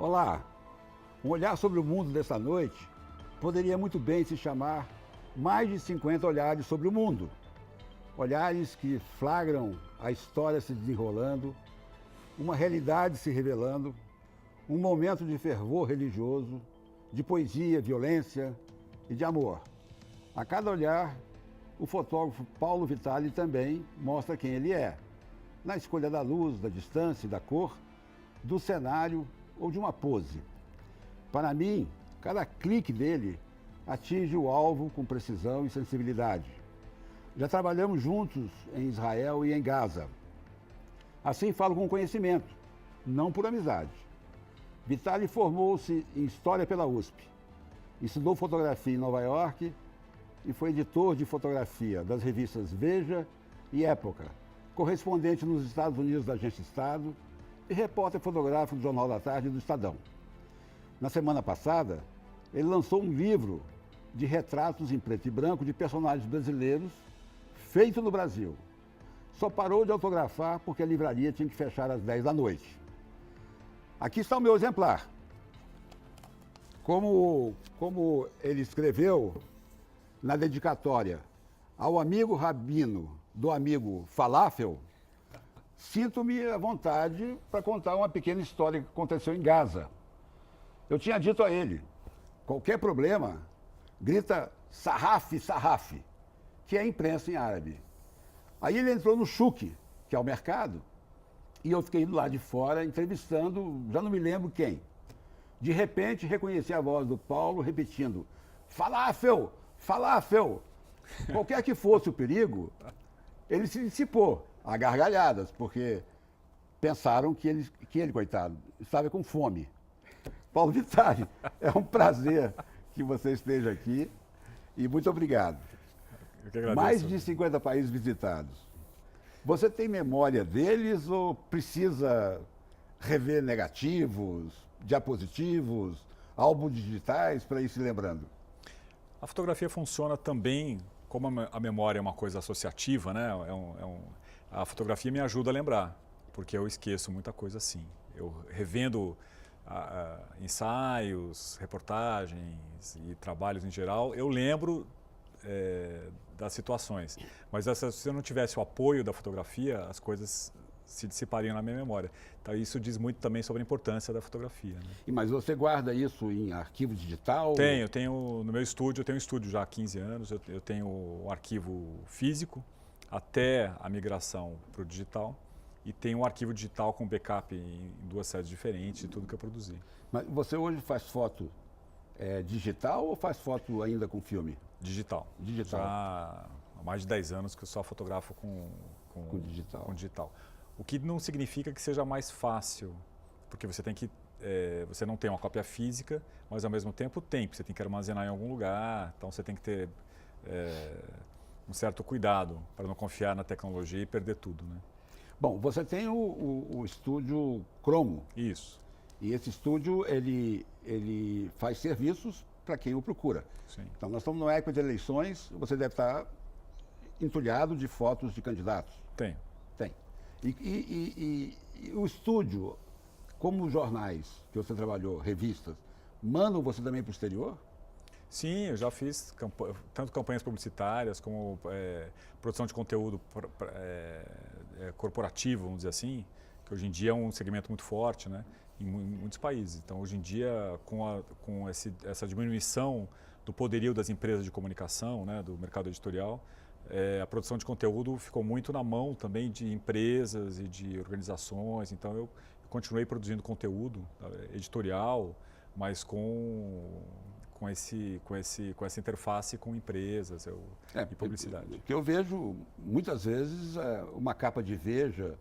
Olá, um olhar sobre o mundo desta noite poderia muito bem se chamar Mais de 50 olhares sobre o mundo. Olhares que flagram a história se desenrolando, uma realidade se revelando, um momento de fervor religioso, de poesia, violência e de amor. A cada olhar, o fotógrafo Paulo Vitali também mostra quem ele é, na escolha da luz, da distância e da cor, do cenário ou de uma pose. Para mim, cada clique dele atinge o alvo com precisão e sensibilidade. Já trabalhamos juntos em Israel e em Gaza. Assim falo com conhecimento, não por amizade. Vitali formou-se em História pela USP, estudou fotografia em Nova York e foi editor de fotografia das revistas Veja e Época, correspondente nos Estados Unidos da Agência Estado e repórter fotográfico do Jornal da Tarde e do Estadão. Na semana passada, ele lançou um livro de retratos em preto e branco de personagens brasileiros, feito no Brasil. Só parou de autografar porque a livraria tinha que fechar às 10 da noite. Aqui está o meu exemplar. Como ele escreveu na dedicatória ao amigo rabino do amigo Falafel, sinto-me à vontade para contar uma pequena história que aconteceu em Gaza. Eu tinha dito a ele, qualquer problema, grita Sarraf, Sarraf, que é a imprensa em árabe. Aí ele entrou no Shuk, que é o mercado, e eu fiquei do lado de fora entrevistando, já não me lembro quem. De repente, reconheci a voz do Paulo repetindo, Falafel, Falafel. Qualquer que fosse o perigo, ele se dissipou a gargalhadas, porque pensaram que ele, coitado, estava com fome. Paulo Vitali, é um prazer que você esteja aqui e muito obrigado. Eu que agradeço. Mais de 50 países visitados. Você tem memória deles ou precisa rever negativos, diapositivos, álbuns digitais para ir se lembrando? A fotografia funciona também, como a memória é uma coisa associativa, né? A fotografia me ajuda a lembrar, porque eu esqueço muita coisa assim. Eu revendo ensaios, reportagens e trabalhos em geral, eu lembro das situações. Mas se eu não tivesse o apoio da fotografia, as coisas se dissipariam na minha memória. Então isso diz muito também sobre a importância da fotografia. Né? Mas você guarda isso em arquivo digital? Tenho no meu estúdio, eu tenho um estúdio já há 15 anos, eu tenho um arquivo físico até a migração para o digital. E tem um arquivo digital com backup em 2 sedes diferentes de tudo que eu produzi. Mas você hoje faz foto digital ou faz foto ainda com filme? Digital. Digital. Já há mais de 10 anos que eu só fotografo com digital. O que não significa que seja mais fácil, porque você tem que você não tem uma cópia física, mas ao mesmo tempo tem, porque você tem que armazenar em algum lugar, então você tem que ter um certo cuidado para não confiar na tecnologia e perder tudo, né? Bom, você tem o estúdio Cromo. Isso. E esse estúdio, ele faz serviços para quem o procura. Sim. Então, nós estamos numa época de eleições, você deve estar entulhado de fotos de candidatos. Tem. Tem. E o estúdio, como os jornais que você trabalhou, revistas, mandam você também para o exterior? Sim, eu já fiz tanto campanhas publicitárias como produção de conteúdo corporativo, vamos dizer assim, que hoje em dia é um segmento muito forte, né, em muitos países. Então, hoje em dia, com essa diminuição do poderio das empresas de comunicação, né, do mercado editorial, a produção de conteúdo ficou muito na mão também de empresas e de organizações. Então, eu continuei produzindo conteúdo editorial, mas com essa interface com empresas e publicidade. O que eu vejo, muitas vezes, uma capa de Veja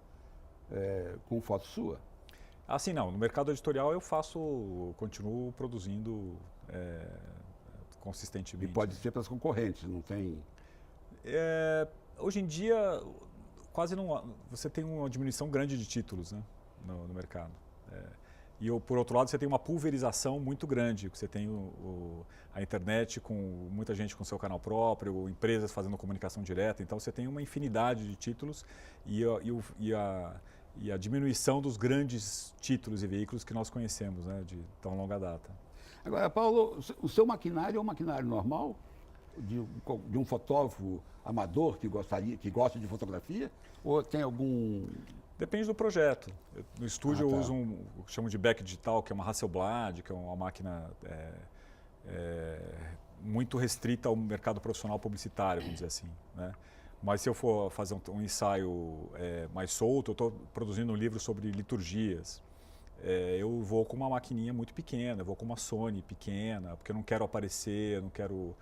com foto sua. Assim, não. No mercado editorial eu continuo produzindo consistentemente. E pode ser para as concorrentes, não tem... Hoje em dia, quase não... Você tem uma diminuição grande de títulos, né, no mercado. E por outro lado, você tem uma pulverização muito grande. Você tem a internet com muita gente com seu canal próprio, empresas fazendo comunicação direta. Então, você tem uma infinidade de títulos e e a diminuição dos grandes títulos e veículos que nós conhecemos, né, de tão longa data. Agora, Paulo, o seu maquinário é um maquinário normal? De um fotógrafo amador que gosta de fotografia? Ou tem algum... Depende do projeto. No estúdio eu tá. uso o que chamo de back digital, que é uma Hasselblad, que é uma máquina muito restrita ao mercado profissional publicitário, vamos dizer assim, né? Mas se eu for fazer um ensaio mais solto, eu estou produzindo um livro sobre liturgias. Eu vou com uma maquininha muito pequena, eu vou com uma Sony pequena, porque eu não quero aparecer, eu não quero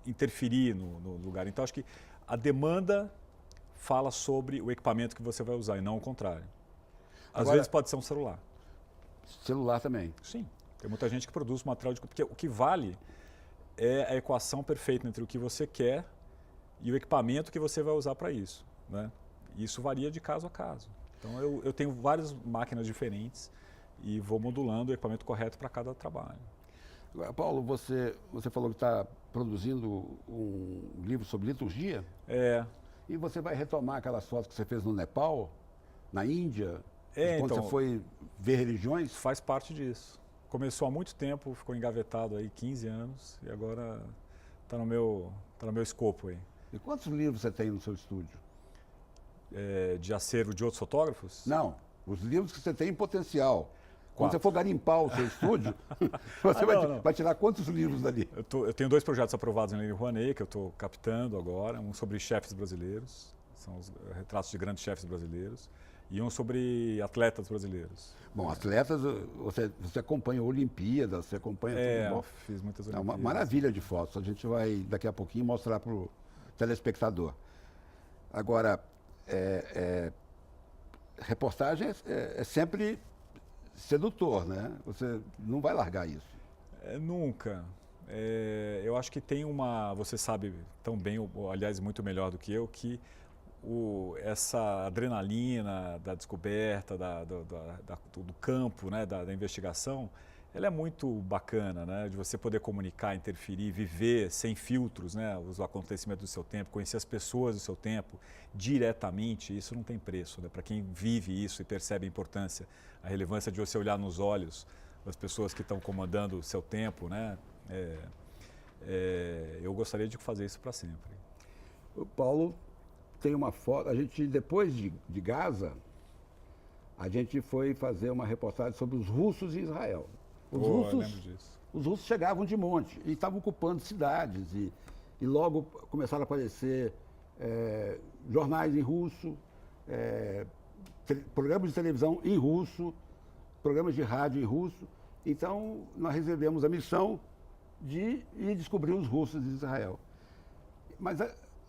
interferir no lugar. Então, acho que a demanda fala sobre o equipamento que você vai usar e não o contrário. Às vezes pode ser um celular. Celular também? Sim. Tem muita gente que produz material de... Porque o que vale é a equação perfeita entre o que você quer e o equipamento que você vai usar para isso, né? Isso varia de caso a caso. Então, eu tenho várias máquinas diferentes e vou modulando o equipamento correto para cada trabalho. Agora, Paulo, você falou que está produzindo um livro sobre liturgia? E você vai retomar aquelas fotos que você fez no Nepal, na Índia, quando então, você foi ver religiões? Faz parte disso. Começou há muito tempo, ficou engavetado aí 15 anos e agora está no meu escopo aí. E quantos livros você tem no seu estúdio? De acervo de outros fotógrafos? Não, os livros que você tem em potencial. Quando 4. você for garimpar o seu estúdio, você vai tirar quantos livros dali? Eu tenho 2 projetos aprovados em Lei Rouanet, que eu estou captando agora. Um sobre chefes brasileiros, são os retratos de grandes chefes brasileiros. E um sobre atletas brasileiros. Bom, atletas, você acompanha a Olimpíada, você acompanha tudo. Eu fiz muitas É Olimpíadas. uma maravilha de fotos. A gente vai, daqui a pouquinho, mostrar para o telespectador. Agora, reportagem é sempre sedutor, né? Você não vai largar isso. Nunca. Eu acho que tem você sabe tão bem, ou, aliás, muito melhor do que eu, que essa adrenalina da descoberta, do campo, né, da investigação, ela é muito bacana, né, de você poder comunicar, interferir, viver sem filtros, né, os acontecimentos do seu tempo, conhecer as pessoas do seu tempo diretamente. Isso não tem preço, né, para quem vive isso e percebe a importância, a relevância de você olhar nos olhos das pessoas que estão comandando o seu tempo, né. Eu gostaria de fazer isso para sempre. O Paulo tem uma foto, a gente, depois de Gaza, a gente foi fazer uma reportagem sobre os russos em Israel. Eu lembro disso. Os russos chegavam de monte e estavam ocupando cidades e logo começaram a aparecer jornais em russo, programas de televisão em russo, programas de rádio em russo. Então, nós recebemos a missão de ir descobrir os russos de Israel. Mas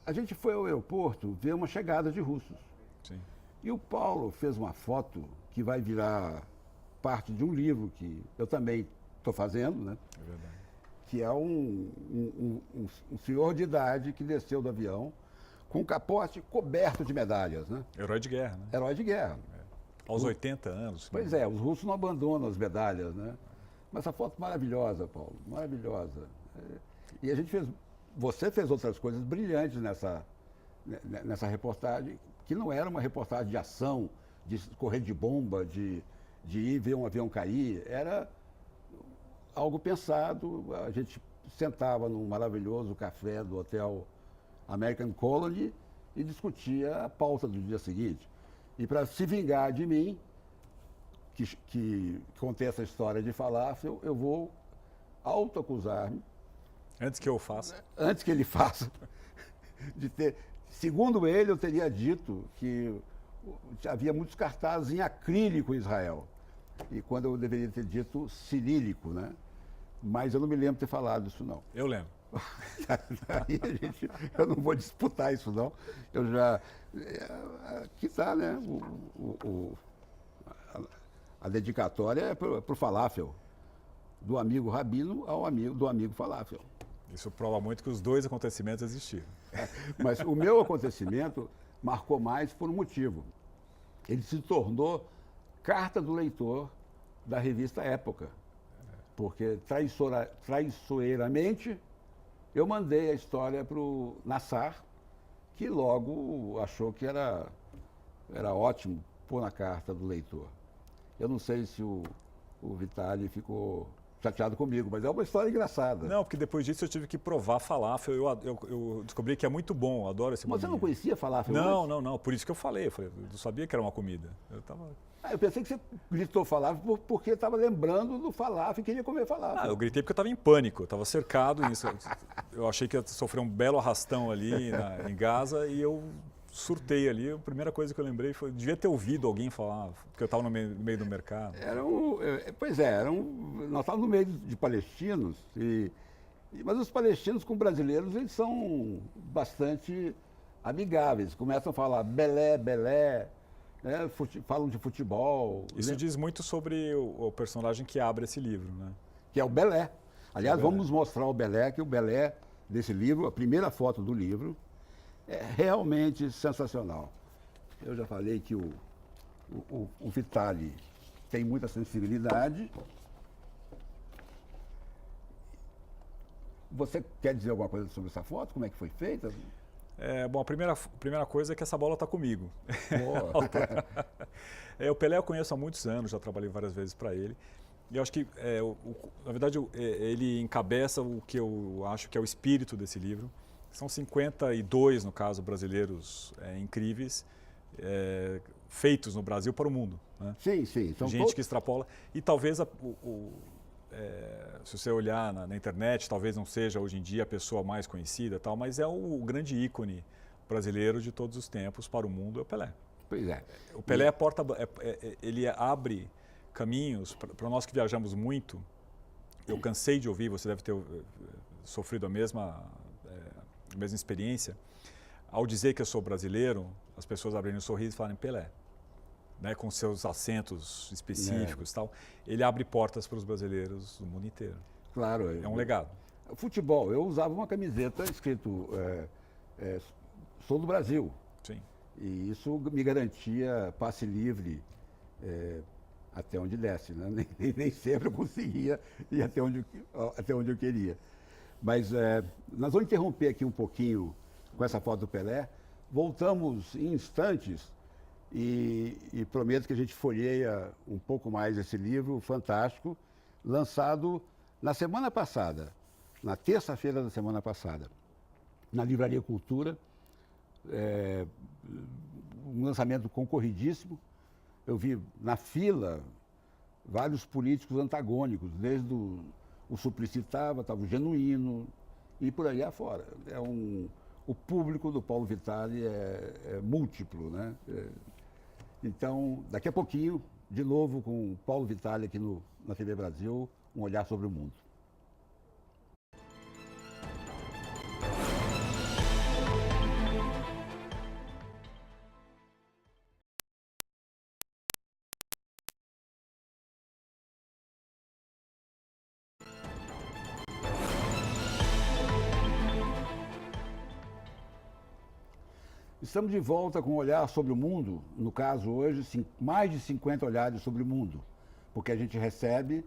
a gente foi ao aeroporto ver uma chegada de russos. Sim. E o Paulo fez uma foto que vai virar parte de um livro que eu também estou fazendo, né? É verdade. Que é um senhor de idade que desceu do avião com o capote coberto de medalhas, né? Herói de guerra, né? Herói de guerra. Aos 80 anos. Pois é, os russos não abandonam as medalhas, né? Mas essa foto maravilhosa, Paulo, maravilhosa. E a gente você fez outras coisas brilhantes nessa reportagem, que não era uma reportagem de ação, de correr de bomba, de ir ver um avião cair. Era algo pensado. A gente sentava num maravilhoso café do hotel American Colony e discutia a pauta do dia seguinte. E para se vingar de mim, que contei essa história de falafel, eu vou autoacusar-me. Antes que eu faça. Antes que ele faça. Segundo ele, eu teria dito que havia muitos cartazes em acrílico em Israel. E quando eu deveria ter dito cirílico, né? Mas eu não me lembro de ter falado isso, não. Eu lembro. Aí eu não vou disputar isso, não. Eu já... Aqui está, né? A dedicatória é para o falafel. Do amigo rabino do amigo falafel. Isso prova muito que os 2 acontecimentos existiram. Mas o meu acontecimento marcou mais por um motivo. Ele se tornou carta do leitor da revista Época. Porque traiçoeiramente eu mandei a história para o Nassar, que logo achou que era era ótimo pôr na carta do leitor. Eu não sei se o Vitali ficou chateado comigo, mas é uma história engraçada. Não, porque depois disso eu tive que provar falafel. Eu descobri que é muito bom, eu adoro esse Mas você não conhecia falafel Não, antes? não. Por isso que eu falei. Eu não sabia que era uma comida. Eu pensei que você gritou falafel porque estava lembrando do falafel e queria comer falafel. Eu gritei porque eu estava em pânico, eu estava cercado. Eu achei que ia sofrer um belo arrastão ali em Gaza e eu surtei ali. A primeira coisa que eu lembrei foi, devia ter ouvido alguém falar, porque eu estava no meio do mercado. Nós estávamos no meio de palestinos, mas os palestinos com brasileiros, eles são bastante amigáveis. Começam a falar belé, belé, né? Falam de futebol. Isso diz muito sobre o personagem que abre esse livro, né? Que é o Belé. Aliás, vamos mostrar o Belé, que o Belé desse livro, a primeira foto do livro, é realmente sensacional. Eu já falei que o Vitali tem muita sensibilidade. Você quer dizer alguma coisa sobre essa foto? Como é que foi feita? Bom, a primeira coisa é que essa bola está comigo. O Pelé eu conheço há muitos anos, já trabalhei várias vezes para ele. E eu acho que, na verdade, ele encabeça o que eu acho que é o espírito desse livro. São 52, no caso, brasileiros incríveis, feitos no Brasil para o mundo. Né? Sim, sim. Gente que extrapola. E talvez, se você olhar na internet, talvez não seja hoje em dia a pessoa mais conhecida, tal, mas é o grande ícone brasileiro de todos os tempos para o mundo, é o Pelé. Pois é. O Pelé ele abre caminhos para nós que viajamos muito. Eu cansei de ouvir, você deve ter sofrido a mesma experiência. Ao dizer que eu sou brasileiro, as pessoas abrem um sorriso e falam Pelé, né, com seus acentos específicos e tal. Ele abre portas para os brasileiros do mundo inteiro. Claro. É um legado. Futebol, eu usava uma camiseta escrito sou do Brasil. Sim. E isso me garantia passe livre até onde desce, né? Nem sempre eu conseguia ir até onde eu queria. Mas nós vamos interromper aqui um pouquinho com essa foto do Pelé. Voltamos em instantes e prometo que a gente folheia um pouco mais esse livro fantástico, lançado na semana passada, na terça-feira da semana passada, na Livraria Cultura. Um lançamento concorridíssimo. Eu vi na fila vários políticos antagônicos, desde o Suplicy estava o Genuíno e por aí afora. O público do Paulo Vitali é múltiplo, né? Então, daqui a pouquinho, de novo com o Paulo Vitali aqui na TV Brasil, um olhar sobre o mundo. Estamos de volta com um olhar sobre o mundo, no caso hoje, mais de 50 olhares sobre o mundo, porque a gente recebe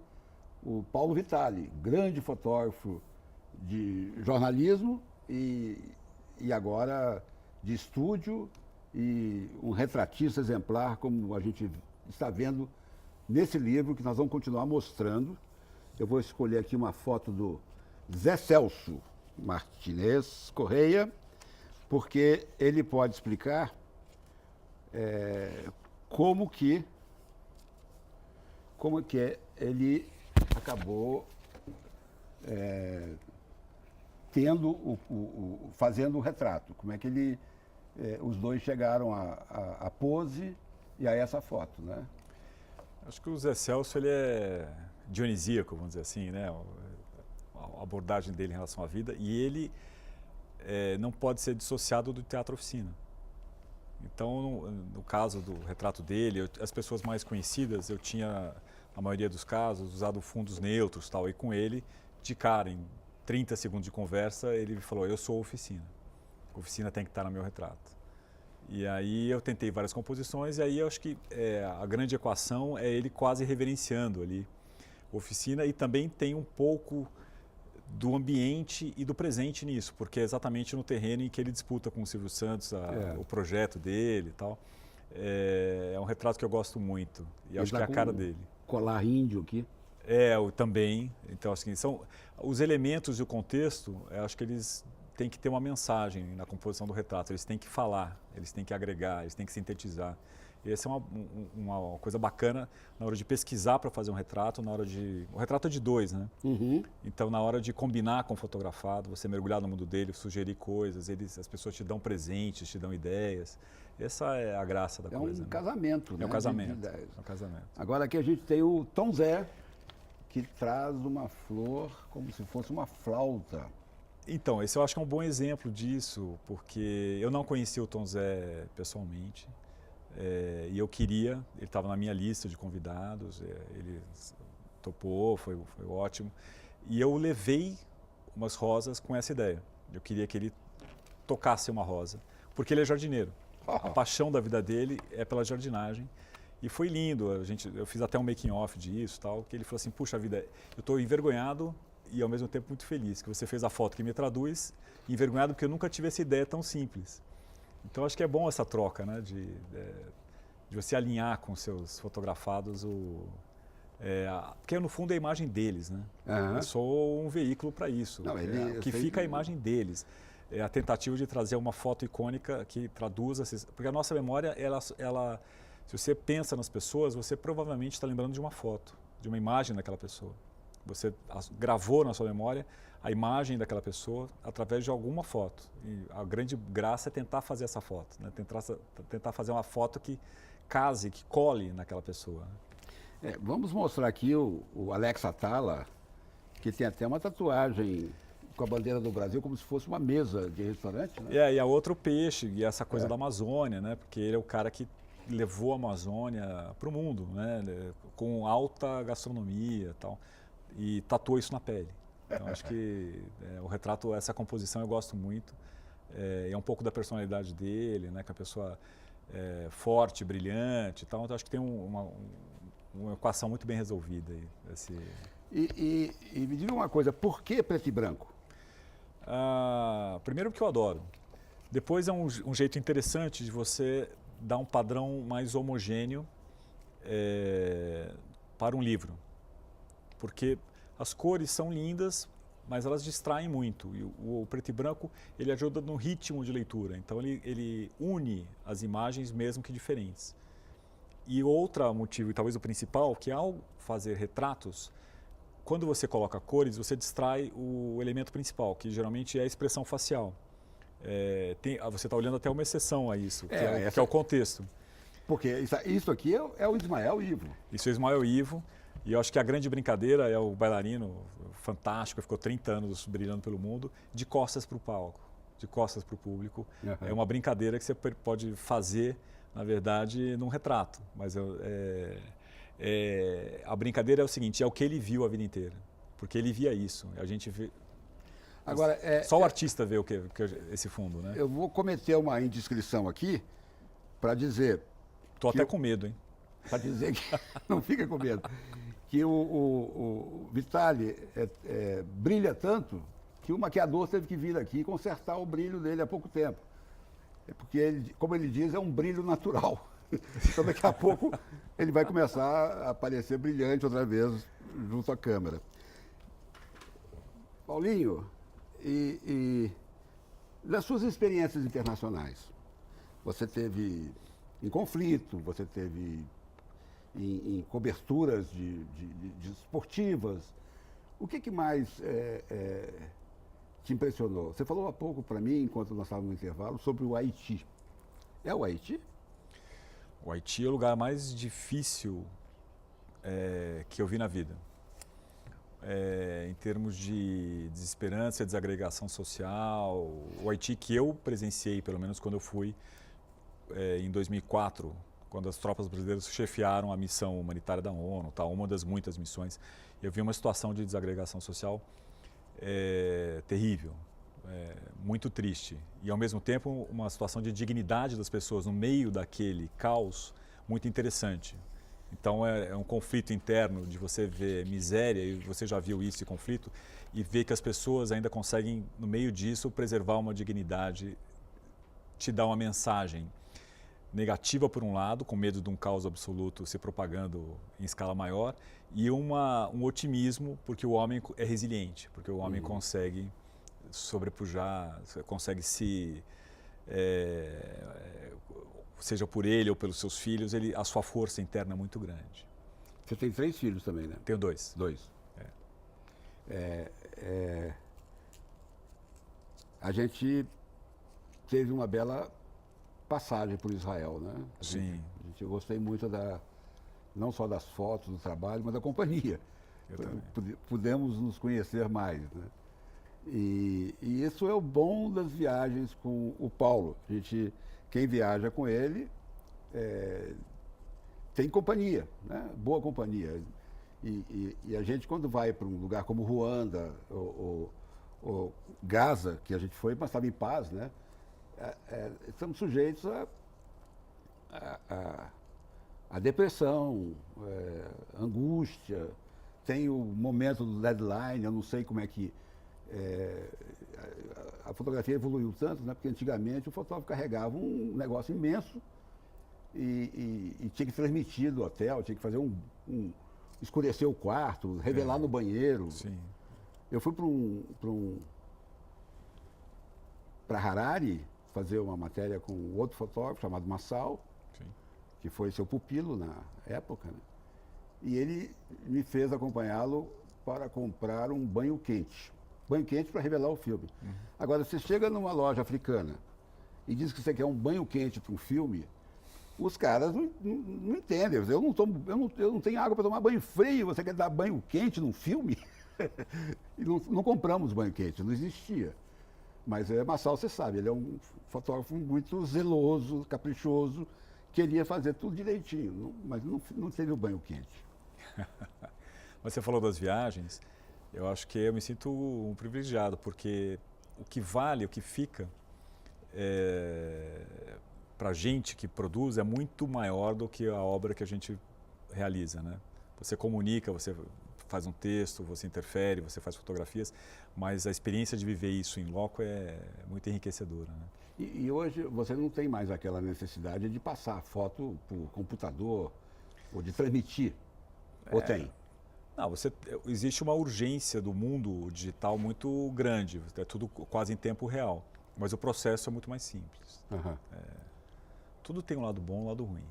o Paulo Vitali, grande fotógrafo de jornalismo e agora de estúdio e um retratista exemplar, como a gente está vendo nesse livro que nós vamos continuar mostrando. Eu vou escolher aqui uma foto do Zé Celso Martinez Correia, porque ele pode explicar como que ele acabou fazendo o retrato, como é que os dois chegaram à pose e a essa foto, né? Acho que o Zé Celso ele é dionisíaco, vamos dizer assim, né? A abordagem dele em relação à vida, e ele não pode ser dissociado do teatro oficina. Então, no caso do retrato dele, as pessoas mais conhecidas, eu tinha, na maioria dos casos, usado fundos neutros, tal, e com ele, de cara, em 30 segundos de conversa, ele falou, eu sou oficina. A oficina tem que estar no meu retrato. E aí eu tentei várias composições, e aí eu acho que a grande equação é ele quase reverenciando ali a oficina, e também tem um pouco do ambiente e do presente nisso, porque é exatamente no terreno em que ele disputa com o Silvio Santos o projeto dele e tal. É um retrato que eu gosto muito e acho que é a cara dele. Colar índio aqui. Também. Então, assim, são os elementos e o contexto, eu acho que eles têm que ter uma mensagem na composição do retrato. Eles têm que falar, eles têm que agregar, eles têm que sintetizar. E essa é uma coisa bacana na hora de pesquisar para fazer um retrato, o retrato é de dois, né? Uhum. Então, na hora de combinar com o fotografado, você mergulhar no mundo dele, sugerir coisas, as pessoas te dão presentes, te dão ideias. Essa é a graça da coisa. É um casamento, né? É um casamento. É um casamento. Agora aqui a gente tem o Tom Zé, que traz uma flor como se fosse uma flauta. Então, esse eu acho que é um bom exemplo disso, porque eu não conhecia o Tom Zé pessoalmente. E eu queria, ele estava na minha lista de convidados, ele topou, foi ótimo. E eu levei umas rosas com essa ideia. Eu queria que ele tocasse uma rosa, porque ele é jardineiro. A paixão da vida dele é pela jardinagem. E foi lindo, eu fiz até um making off disso, tal, que ele falou assim, puxa vida, eu estou envergonhado e ao mesmo tempo muito feliz que você fez a foto que me traduz, envergonhado porque eu nunca tive essa ideia tão simples. Então acho que é bom essa troca, né, de você alinhar com seus fotografados porque no fundo é a imagem deles, né? Uhum. Eu sou um veículo para isso. Não, o que fica é a imagem deles. É a tentativa de trazer uma foto icônica que traduza, porque a nossa memória, ela, se você pensa nas pessoas, você provavelmente está lembrando de uma foto, de uma imagem daquela pessoa. Você gravou na sua memória a imagem daquela pessoa através de alguma foto. E a grande graça é tentar fazer essa foto, né? Tentar fazer uma foto que case, que cole naquela pessoa. Vamos mostrar aqui o Alex Atala, que tem até uma tatuagem com a bandeira do Brasil, como se fosse uma mesa de restaurante, né? E a outra o peixe, e essa coisa da Amazônia, né? Porque ele é o cara que levou a Amazônia para o mundo, né? Com alta gastronomia e tal, e tatuou isso na pele. Então acho que o retrato, essa composição eu gosto muito, é um pouco da personalidade dele, né? Que é uma pessoa forte, brilhante e tal, então acho que tem uma equação muito bem resolvida aí. E me diga uma coisa, por que preto e branco? Primeiro porque eu adoro. Depois é um jeito interessante de você dar um padrão mais homogêneo para um livro. Porque as cores são lindas, mas elas distraem muito. E o preto e branco, ele ajuda no ritmo de leitura. Então ele une as imagens mesmo que diferentes. E outro motivo, e talvez o principal, que ao fazer retratos, quando você coloca cores, você distrai o elemento principal, que geralmente é a expressão facial. Você está olhando até uma exceção a isso, que é o contexto. Porque isso aqui é o Ismael Ivo. Isso é o Ismael Ivo, e eu acho que a grande brincadeira é o bailarino fantástico, ficou 30 anos brilhando pelo mundo, de costas para o palco, de costas para o público. Uhum. É uma brincadeira que você pode fazer, na verdade, num retrato, mas a brincadeira é o seguinte, é o que ele viu a vida inteira, porque ele via isso, a gente vê... Agora, só o artista vê esse fundo, né? Eu vou cometer uma indiscrição aqui para dizer... Estou até com medo, hein? Para dizer que... Não fica com medo. Que o Vitali brilha tanto que o maquiador teve que vir aqui e consertar o brilho dele há pouco tempo. Porque, como ele diz, é um brilho natural. Então, daqui a pouco, ele vai começar a aparecer brilhante outra vez junto à câmera. Paulinho, e das suas experiências internacionais, você teve em conflito, você teve em coberturas de esportivas. O que mais te impressionou? Você falou há pouco para mim, enquanto nós estávamos no intervalo, sobre o Haiti. É o Haiti? O Haiti é o lugar mais difícil que eu vi na vida. Em termos de desesperança, desagregação social. O Haiti que eu presenciei, pelo menos quando eu fui em 2004, quando as tropas brasileiras chefiaram a missão humanitária da ONU, uma das muitas missões, eu vi uma situação de desagregação social terrível, muito triste. E, ao mesmo tempo, uma situação de dignidade das pessoas no meio daquele caos muito interessante. Então, é um conflito interno de você ver miséria, e você já viu esse conflito, e ver que as pessoas ainda conseguem, no meio disso, preservar uma dignidade, te dar uma mensagem. negativa por um lado, com medo de um caos absoluto se propagando em escala maior, e um otimismo, porque o homem é resiliente, porque o homem consegue sobrepujar, consegue seja por ele ou pelos seus filhos, a sua força interna é muito grande. Você tem 3 filhos também, né? Tenho 2. 2. A gente teve uma bela passagem por Israel, né? Sim. Eu gostei muito não só das fotos do trabalho, mas da companhia. Pudemos nos conhecer mais, né? E isso é o bom das viagens com o Paulo. Quem viaja com ele tem companhia, né? Boa companhia. E a gente, quando vai para um lugar como Ruanda ou Gaza, que a gente foi, mas estava em paz, né? Estamos sujeitos a depressão, angústia. Tem o momento do deadline, eu não sei como é que... a fotografia evoluiu tanto, né? Porque antigamente o fotógrafo carregava um negócio imenso e tinha que transmitir do hotel, tinha que fazer escurecer o quarto, revelar no banheiro. Sim. Eu fui para Harare fazer uma matéria com outro fotógrafo chamado Massal, Sim. que foi seu pupilo na época, né? E ele me fez acompanhá-lo para comprar um banho quente. Banho quente para revelar o filme. Agora, você chega numa loja africana e diz que você quer um banho quente para um filme, os caras não entendem. Eu não tenho água para tomar banho frio, você quer dar banho quente num filme? E não compramos banho quente, não existia. Mas Massal, você sabe, ele é um fotógrafo muito zeloso, caprichoso, queria fazer tudo direitinho, mas não teve o banho quente. Você falou das viagens, eu acho que eu me sinto um privilegiado, porque o que vale, o que fica para a gente que produz é muito maior do que a obra que a gente realiza, né? Você comunica, você faz um texto, você interfere, você faz fotografias, mas a experiência de viver isso em loco é muito enriquecedora, né? E hoje você não tem mais aquela necessidade de passar a foto por computador ou de transmitir, ou tem? Não, existe uma urgência do mundo digital muito grande, é tudo quase em tempo real, mas o processo é muito mais simples. Tudo tem um lado bom e um lado ruim,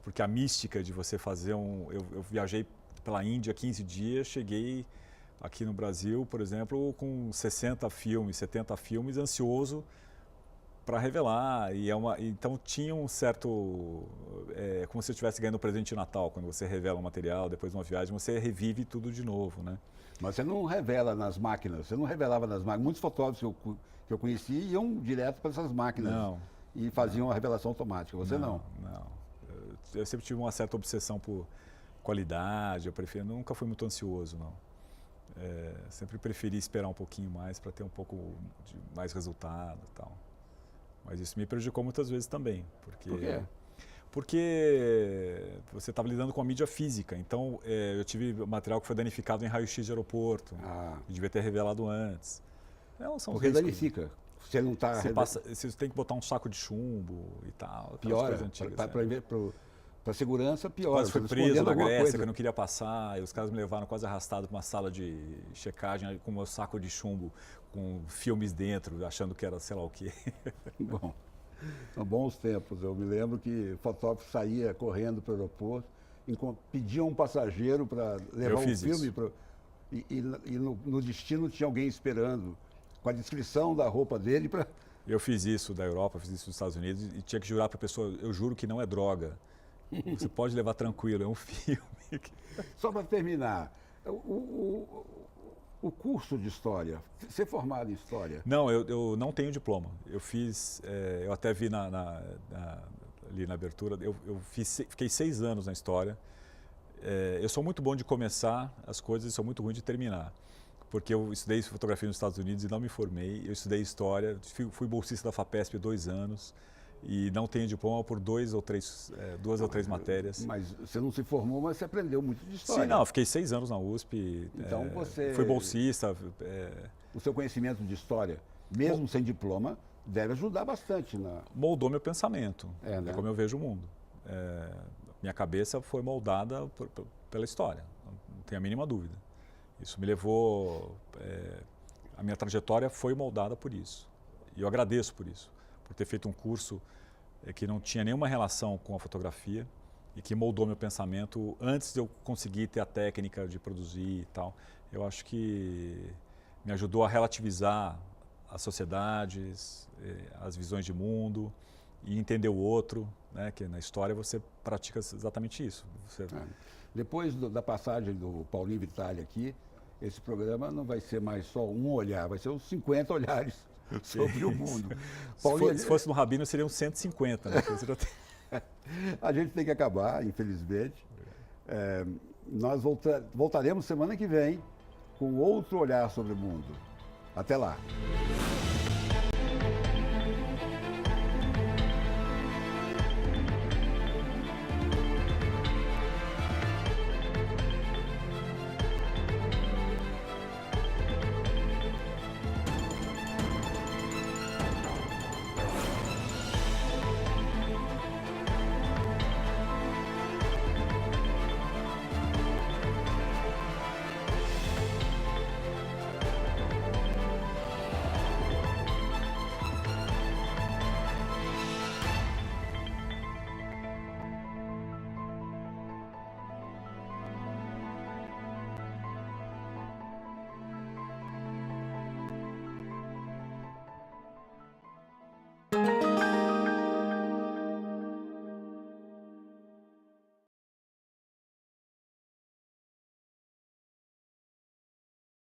porque a mística de você fazer eu viajei pela Índia 15 dias, cheguei aqui no Brasil, por exemplo, com 60 filmes, 70 filmes, ansioso para revelar. Então tinha um certo... como se eu estivesse ganhando um presente de Natal, quando você revela um material, depois de uma viagem, você revive tudo de novo, né? Mas você não revela nas máquinas, você não revelava nas máquinas. Muitos fotógrafos que eu conheci iam direto para essas máquinas e faziam a revelação automática. Você não? Não. Eu sempre tive uma certa obsessão por qualidade, nunca fui muito ansioso, não. Sempre preferi esperar um pouquinho mais para ter um pouco de mais resultado e tal. Mas isso me prejudicou muitas vezes também. Por quê? Porque você estava lidando com a mídia física. Então, eu tive material que foi danificado em raio-x de aeroporto. Eu devia ter revelado antes. Porque danifica. Você não está... Você tem que botar um saco de chumbo e tal. Piora. Para segurança, piora. Quase fui preso na Grécia, que eu não queria passar. E os caras me levaram quase arrastado para uma sala de checagem com o meu saco de chumbo, com filmes dentro, achando que era sei lá o quê. Bom, são bons tempos. Eu me lembro que o fotógrafo saía correndo para o aeroporto, pedia um passageiro para levar um filme. E no destino tinha alguém esperando, com a descrição da roupa dele para... Eu fiz isso da Europa, fiz isso dos Estados Unidos e tinha que jurar para a pessoa, eu juro que não é droga. Você pode levar tranquilo, é um filme. Só para terminar, o curso de História, você é formado em História? Não, eu não tenho diploma. Eu fiz, eu até vi ali na abertura, fiquei 6 anos na História. Eu sou muito bom de começar as coisas e sou muito ruim de terminar. Porque eu estudei fotografia nos Estados Unidos e não me formei. Eu estudei História, fui bolsista da FAPESP 2 anos. E não tenho diploma por 2 ou 3 matérias. Mas você não se formou, mas você aprendeu muito de História. Sim, não, eu fiquei 6 anos na USP. Então você... Fui bolsista. O seu conhecimento de História, mesmo sem diploma, Deve ajudar bastante na... Moldou meu pensamento, né? como eu vejo o mundo. Minha cabeça foi moldada pela história, não tenho a mínima dúvida. Isso me levou... a minha trajetória foi moldada por isso. E eu agradeço por isso, por ter feito um curso que não tinha nenhuma relação com a fotografia e que moldou meu pensamento antes de eu conseguir ter a técnica de produzir e tal. Eu acho que me ajudou a relativizar as sociedades, as visões de mundo e entender o outro, né? Que na história você pratica exatamente isso. Depois da passagem do Paulinho Vitale aqui, esse programa não vai ser mais só um olhar, vai ser uns 50 olhares sobre o mundo. Se fosse no Rabino, seriam 150, né? A gente tem que acabar, infelizmente. Nós voltaremos semana que vem com outro olhar sobre o mundo. Até lá.